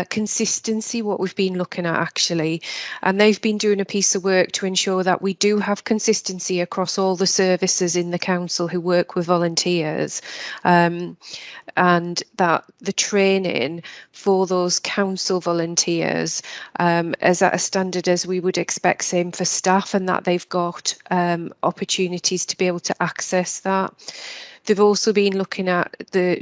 I: consistency, what we've been looking at actually. And they've been doing a piece of work to ensure that we do have consistency across all the services in the council who work with volunteers, and that the training for those council volunteers is at a standard as we would expect, same for staff, and that they've got opportunities to be able to access that. They've also been looking at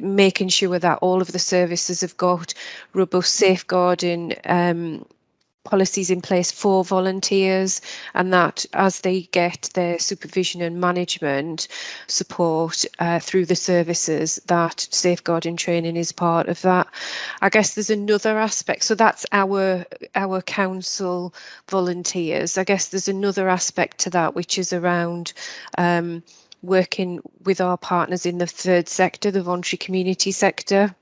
I: making sure that all of the services have got robust safeguarding policies in place for volunteers, and that as they get their supervision and management support through the services, that safeguarding training is part of that. I guess there's another aspect, so that's our council volunteers. I guess there's another aspect to that, which is around working with our partners in the third sector, the voluntary community sector.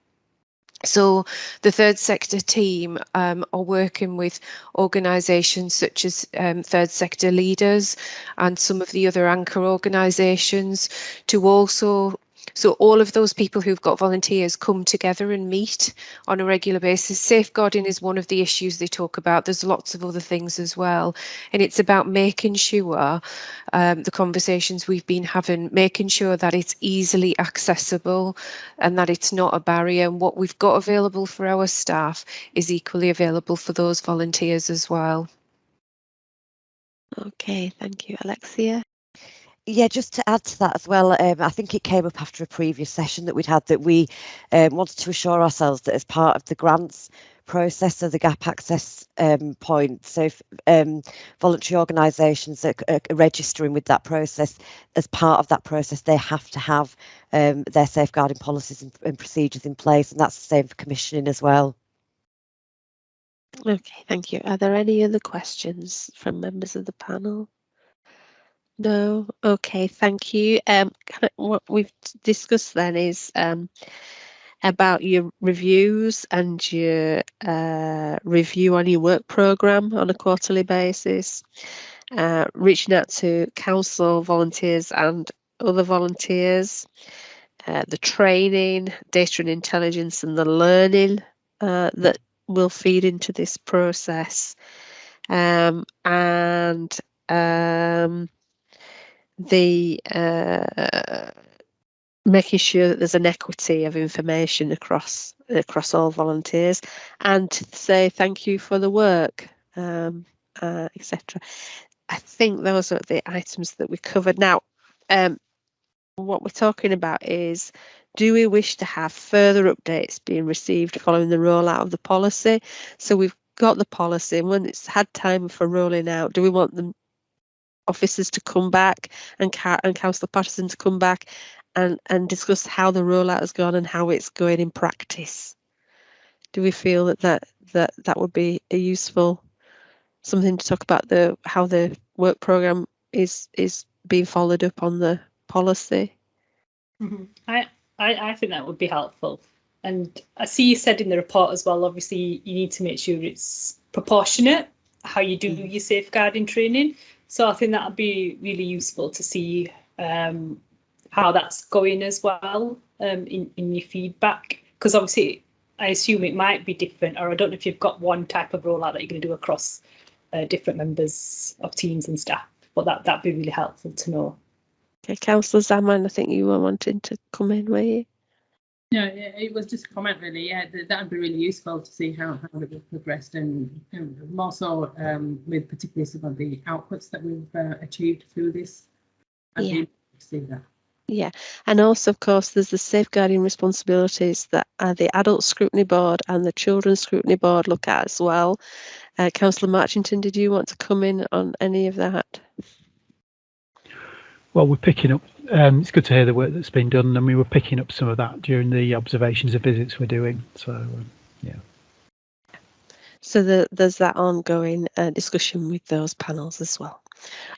I: So the third sector team are working with organisations such as third sector leaders and some of the other anchor organisations to also, so all of those people who've got volunteers come together and meet on a regular basis. Safeguarding is one of the issues they talk about. There's lots of other things as well. And it's about making sure the conversations we've been having, making sure that it's easily accessible and that it's not a barrier. And what we've got available for our staff is equally available for those volunteers as well.
A: Okay, thank you. Alexia?
H: Yeah, just to add to that as well, I think it came up after a previous session that we'd had that we wanted to assure ourselves that as part of the grants process, so the gap access point, so if voluntary organisations are registering with that process, as part of that process, they have to have their safeguarding policies and procedures in place, and that's the same for commissioning as well.
A: Okay, thank you. Are there any other questions from members of the panel? No. Okay, thank you. What we've discussed then is about your reviews and your review on your work programme on a quarterly basis, reaching out to council volunteers and other volunteers, the training, data and intelligence and the learning that will feed into this process, and the making sure that there's an equity of information across all volunteers, and to say thank you for the work, etc. I think those are the items that we covered. Now, what we're talking about is, do we wish to have further updates being received following the rollout of the policy? So we've got the policy, and when it's had time for rolling out, do we want the officers to come back and Councillor Patterson to come back and discuss how the rollout has gone and how it's going in practice? Do we feel that would be a useful something to talk about, how the work programme is being followed up on the policy?
B: Mm-hmm. I think that would be helpful. And I see you said in the report as well, obviously you need to make sure it's proportionate how you do your safeguarding training. So I think that would be really useful to see how that's going as well in your feedback. Because obviously I assume it might be different, or I don't know if you've got one type of rollout that you're going to do across different members of teams and staff, but that'd be really helpful to know.
A: Okay, Councillor Zaman, I think you were wanting to come in, were you?
E: No, it was just a comment really. Yeah, that would be really useful to see how it has progressed, and more so with particularly some of the outputs that we've achieved through this. I'd be interested to see that. Yeah,
A: and also, of course, there's the safeguarding responsibilities that the Adult Scrutiny Board and the Children's Scrutiny Board look at as well. Councillor Marchington, did you want to come in on any of that?
C: Well, we're picking up, it's good to hear the work that's been done, and we were picking up some of that during the observations of visits we're doing. So, yeah.
A: So there's that ongoing discussion with those panels as well.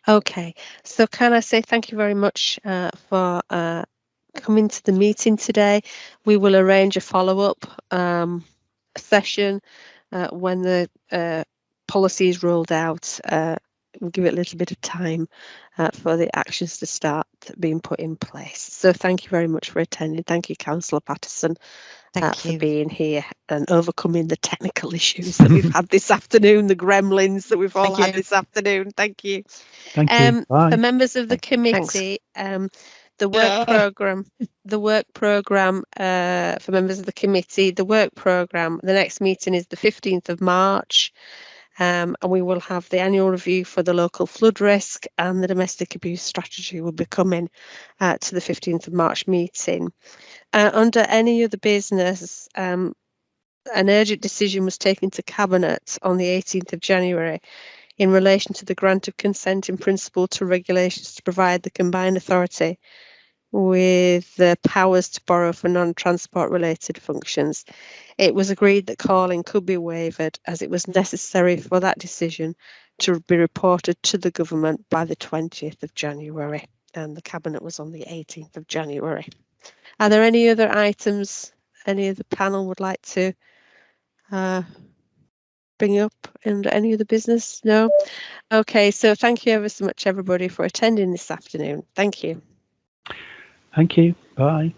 A: Okay, so can I say thank you very much for coming to the meeting today. We will arrange a follow-up session when the policy is rolled out. We'll give it a little bit of time for the actions to start being put in place. So thank you very much for attending. Thank you, Councillor Patterson, for being here and overcoming the technical issues that we've had this afternoon, the gremlins that we've all had this afternoon. Thank you.
C: Thank you. Bye.
A: For members of the committee, the work programme for members of the committee, the next meeting is the 15th of March. And we will have the annual review for the local flood risk, and the domestic abuse strategy will be coming to the 15th of March meeting. Under any other business, an urgent decision was taken to Cabinet on the 18th of January in relation to the grant of consent in principle to regulations to provide the combined authority with the powers to borrow for non-transport related functions. It was agreed that calling could be waived as it was necessary for that decision to be reported to the government by the 20th of January, and the Cabinet was on the 18th of January. Are there any other items any of the panel would like to bring up under any other business? No? Okay, so thank you ever so much, everybody, for attending this afternoon. Thank you.
C: Thank you. Bye.